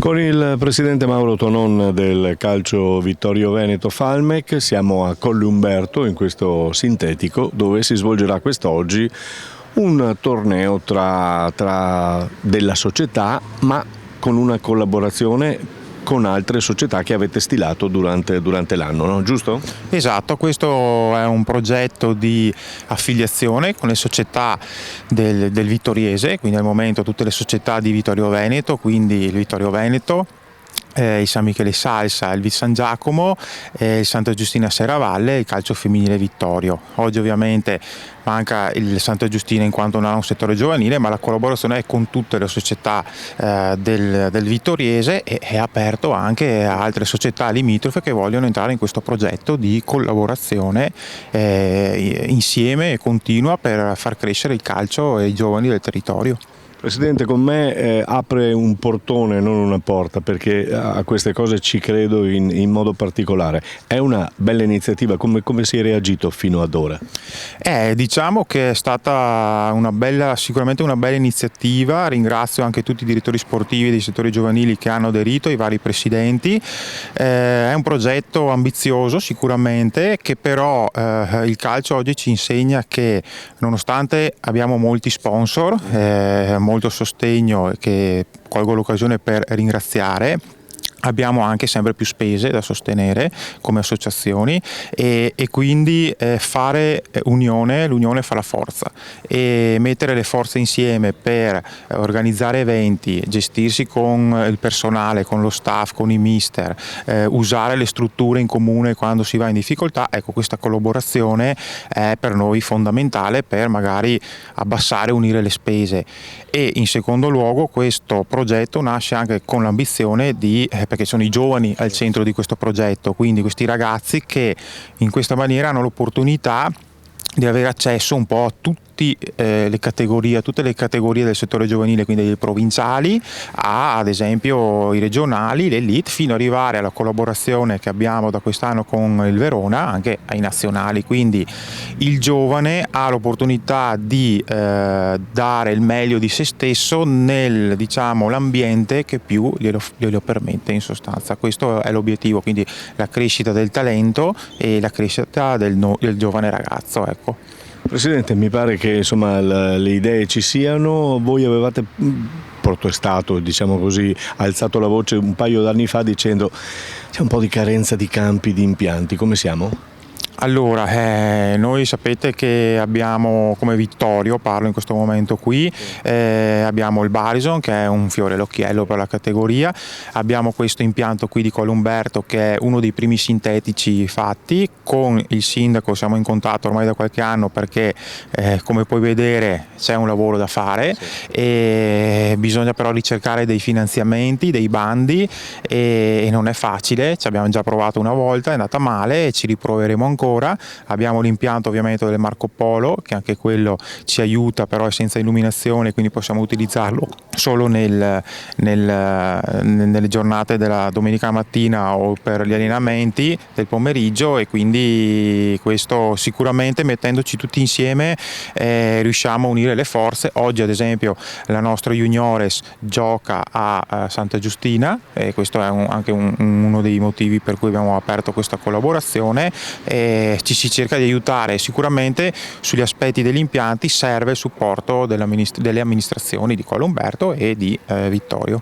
Con il presidente Mauro Tonon del Calcio Vittorio Veneto Falmec siamo a Colle Umberto in questo sintetico dove si svolgerà quest'oggi un torneo della società, ma con una collaborazione con altre società che avete stilato durante l'anno, no? Giusto? Esatto, questo è un progetto di affiliazione con le società del Vittoriese, quindi al momento tutte le società di Vittorio Veneto, quindi il Vittorio Veneto, il San Michele Salsa, il Vit San Giacomo, il Santa Giustina Serravalle e il Calcio Femminile Vittorio. Oggi ovviamente manca il Santa Giustina in quanto non ha un settore giovanile, ma la collaborazione è con tutte le società del Vittoriese e è aperto anche a altre società limitrofe che vogliono entrare in questo progetto di collaborazione insieme e continua per far crescere il calcio e i giovani del territorio. Presidente, con me apre un portone, non una porta, perché a queste cose ci credo in modo particolare. È una bella iniziativa, come si è reagito fino ad ora? Diciamo che è stata sicuramente una bella iniziativa. Ringrazio anche tutti i direttori sportivi dei settori giovanili che hanno aderito, i vari presidenti. È un progetto ambizioso sicuramente, che però il calcio oggi ci insegna che nonostante abbiamo molti sponsor, molto sostegno, che colgo l'occasione per ringraziare, abbiamo anche sempre più spese da sostenere come associazioni e quindi fare l'unione fa la forza, e mettere le forze insieme per organizzare eventi, gestirsi con il personale, con lo staff, con i mister, usare le strutture in comune quando si va in difficoltà. Ecco, questa collaborazione è per noi fondamentale per magari abbassare e unire le spese. E in secondo luogo questo progetto nasce anche con l'ambizione perché sono i giovani al centro di questo progetto, quindi questi ragazzi che in questa maniera hanno l'opportunità di avere accesso un po' a tutte le categorie del settore giovanile, quindi dai provinciali ad esempio i regionali, l'elite, fino ad arrivare alla collaborazione che abbiamo da quest'anno con il Verona, anche ai nazionali. Quindi il giovane ha l'opportunità di dare il meglio di se stesso nel, l'ambiente che più glielo permette, in sostanza. Questo è l'obiettivo, quindi la crescita del talento e la crescita del giovane ragazzo, ecco. Presidente, mi pare che insomma le idee ci siano. Voi avevate protestato, diciamo così, alzato la voce un paio d'anni fa dicendo c'è un po' di carenza di campi, di impianti. Come siamo? Allora, noi sapete che abbiamo come Vittorio, parlo in questo momento qui, abbiamo il Barison che è un fiore all'occhiello per la categoria, abbiamo questo impianto qui di Colle Umberto che è uno dei primi sintetici fatti. Con il sindaco siamo in contatto ormai da qualche anno perché come puoi vedere c'è un lavoro da fare, sì, e bisogna però ricercare dei finanziamenti, dei bandi, e non è facile. Ci abbiamo già provato una volta, è andata male e ci riproveremo ancora. Abbiamo l'impianto ovviamente del Marco Polo, che anche quello ci aiuta, però è senza illuminazione, quindi possiamo utilizzarlo solo nelle giornate della domenica mattina o per gli allenamenti del pomeriggio, e quindi questo sicuramente, mettendoci tutti insieme, riusciamo a unire le forze. Oggi ad esempio la nostra Juniores gioca a Santa Giustina, e questo è anche uno dei motivi per cui abbiamo aperto questa collaborazione. Ci si cerca di aiutare. Sicuramente sugli aspetti degli impianti serve il supporto delle amministrazioni di Colle Umberto e di Vittorio.